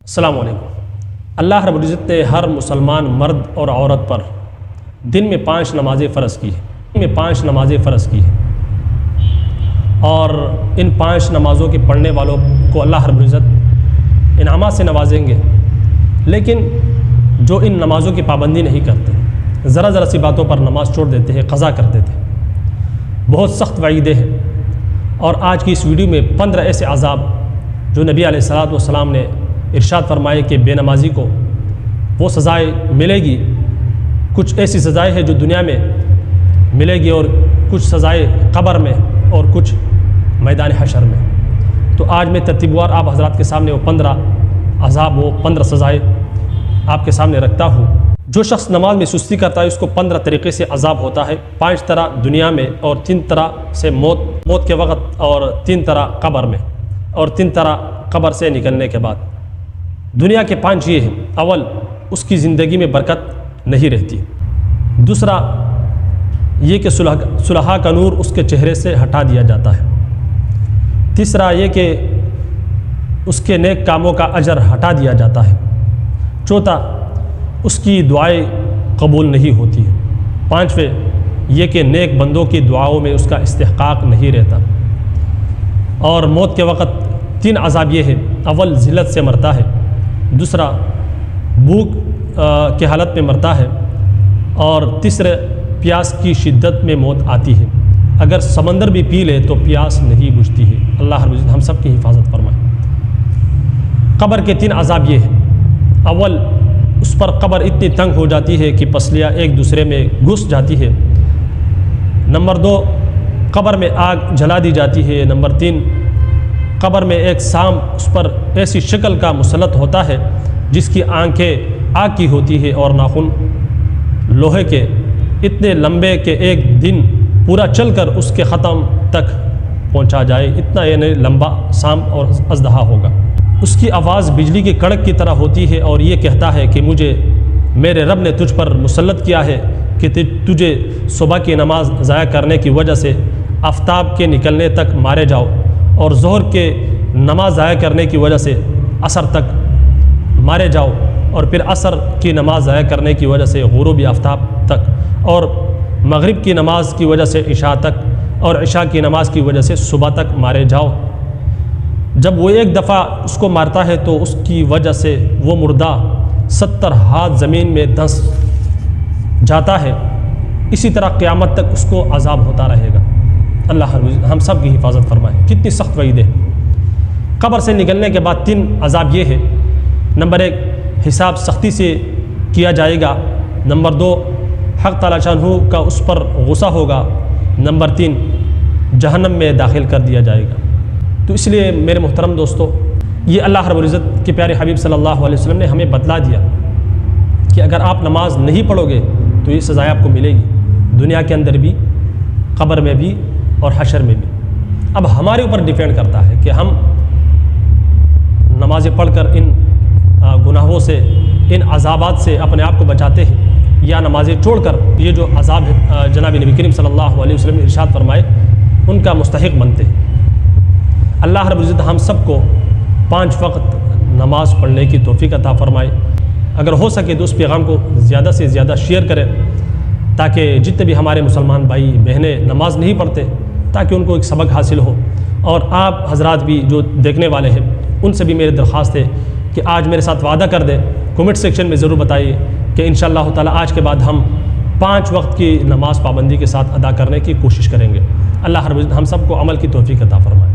السلام علیکم۔ اللہ رب العزت نے ہر مسلمان مرد اور عورت پر دن میں 5 نمازیں فرض کی ہیں اور ان 5 نمازوں کے پڑھنے والوں کو اللہ رب العزت انعامات سے نوازیں گے، لیکن جو ان نمازوں کی پابندی نہیں کرتے، ذرا سی باتوں پر نماز چھوڑ دیتے ہیں، قضا کر دیتے ہیں، بہت سخت وعیدیں ہیں۔ اور آج کی اس ویڈیو میں 15 ایسے عذاب جو نبی علیہ الصلوۃ والسلام نے ارشاد فرمائے کہ بے نمازی کو وہ سزائیں ملے گی۔ کچھ ایسی سزائیں ہیں جو دنیا میں ملے گی اور کچھ سزائیں قبر میں اور کچھ میدان حشر میں۔ تو آج میں ترتیب وار آپ حضرات کے سامنے وہ 15 عذاب، وہ 15 سزائیں آپ کے سامنے رکھتا ہوں۔ جو شخص نماز میں سستی کرتا ہے اس کو 15 طریقے سے عذاب ہوتا ہے، 5 طرح دنیا میں اور 3 طرح سے موت کے وقت اور 3 طرح قبر میں اور 3 طرح قبر سے نکلنے کے بعد۔ دنیا کے 5 یہ ہیں: اول، اس کی زندگی میں برکت نہیں رہتی۔ دوسرا یہ کہ صلحاء کا نور اس کے چہرے سے ہٹا دیا جاتا ہے۔ تیسرا یہ کہ اس کے نیک کاموں کا اجر ہٹا دیا جاتا ہے۔ چوتھا، اس کی دعائیں قبول نہیں ہوتی ہیں۔ 5ویں یہ کہ نیک بندوں کی دعاؤں میں اس کا استحقاق نہیں رہتا۔ اور موت کے وقت 3 عذاب یہ ہیں: اول، ذلت سے مرتا ہے۔ دوسرا، بھوک کی حالت میں مرتا ہے۔ اور تیسرے، پیاس کی شدت میں موت آتی ہے، اگر سمندر بھی پی لے تو پیاس نہیں بجھتی ہے۔ اللہ رب العزت ہم سب کی حفاظت فرمائے۔ قبر کے 3 عذاب یہ ہیں: اول، اس پر قبر اتنی تنگ ہو جاتی ہے کہ پسلیاں ایک دوسرے میں گھس جاتی ہے۔ نمبر 2، قبر میں آگ جلا دی جاتی ہے۔ نمبر 3، قبر میں ایک سام اس پر ایسی شکل کا مسلط ہوتا ہے جس کی آنکھیں آگ کی ہوتی ہے اور ناخن لوہے کے، اتنے لمبے کہ ایک دن پورا چل کر اس کے ختم تک پہنچا جائے، اتنا یعنی لمبا سام اور اژدہا ہوگا۔ اس کی آواز بجلی کی کڑک کی طرح ہوتی ہے اور یہ کہتا ہے کہ مجھے میرے رب نے تجھ پر مسلط کیا ہے کہ تجھے صبح کی نماز ضائع کرنے کی وجہ سے آفتاب کے نکلنے تک مارے جاؤ، اور ظہر کے نماز ضائع کرنے کی وجہ سے عصر تک مارے جاؤ، اور پھر عصر کی نماز ضائع کرنے کی وجہ سے غروب آفتاب تک، اور مغرب کی نماز کی وجہ سے عشاء تک، اور عشاء کی نماز کی وجہ سے صبح تک مارے جاؤ۔ جب وہ ایک دفعہ اس کو مارتا ہے تو اس کی وجہ سے وہ مردہ 70 ہاتھ زمین میں دھنس جاتا ہے۔ اسی طرح قیامت تک اس کو عذاب ہوتا رہے گا۔ اللہ ہم سب کی حفاظت فرمائے۔ کتنی سخت وعید ہے۔ قبر سے نکلنے کے بعد 3 عذاب یہ ہے: نمبر 1، حساب سختی سے کیا جائے گا۔ نمبر 2، حق تعالیٰ شانہ کا اس پر غصہ ہوگا۔ نمبر 3، جہنم میں داخل کر دیا جائے گا۔ تو اس لیے میرے محترم دوستو، یہ اللہ رب العزت کے پیارے حبیب صلی اللہ علیہ وسلم نے ہمیں بتلا دیا کہ اگر آپ نماز نہیں پڑھو گے تو یہ سزائیں آپ کو ملے گی، دنیا کے اندر بھی، قبر میں بھی اور حشر میں بھی۔ اب ہمارے اوپر ڈیپینڈ کرتا ہے کہ ہم نمازیں پڑھ کر ان گناہوں سے، ان عذابات سے اپنے آپ کو بچاتے ہیں، یا نمازیں چھوڑ کر یہ جو عذاب ہے جناب نبی کریم صلی اللہ علیہ وسلم نے ارشاد فرمائے ان کا مستحق بنتے ہیں۔ اللہ رب العزت ہم سب کو 5 وقت نماز پڑھنے کی توفیق عطا فرمائے۔ اگر ہو سکے تو اس پیغام کو زیادہ سے زیادہ شیئر کریں تاکہ جتنے بھی ہمارے مسلمان بھائی بہنیں نماز نہیں پڑھتے تاکہ ان کو ایک سبق حاصل ہو۔ اور آپ حضرات بھی جو دیکھنے والے ہیں ان سے بھی میری درخواست ہے کہ آج میرے ساتھ وعدہ کر دیں، کمنٹ سیکشن میں ضرور بتائیے کہ انشاءاللہ تعالی آج کے بعد ہم 5 وقت کی نماز پابندی کے ساتھ ادا کرنے کی کوشش کریں گے۔ اللہ رب العزت ہم سب کو عمل کی توفیق عطا فرمائے۔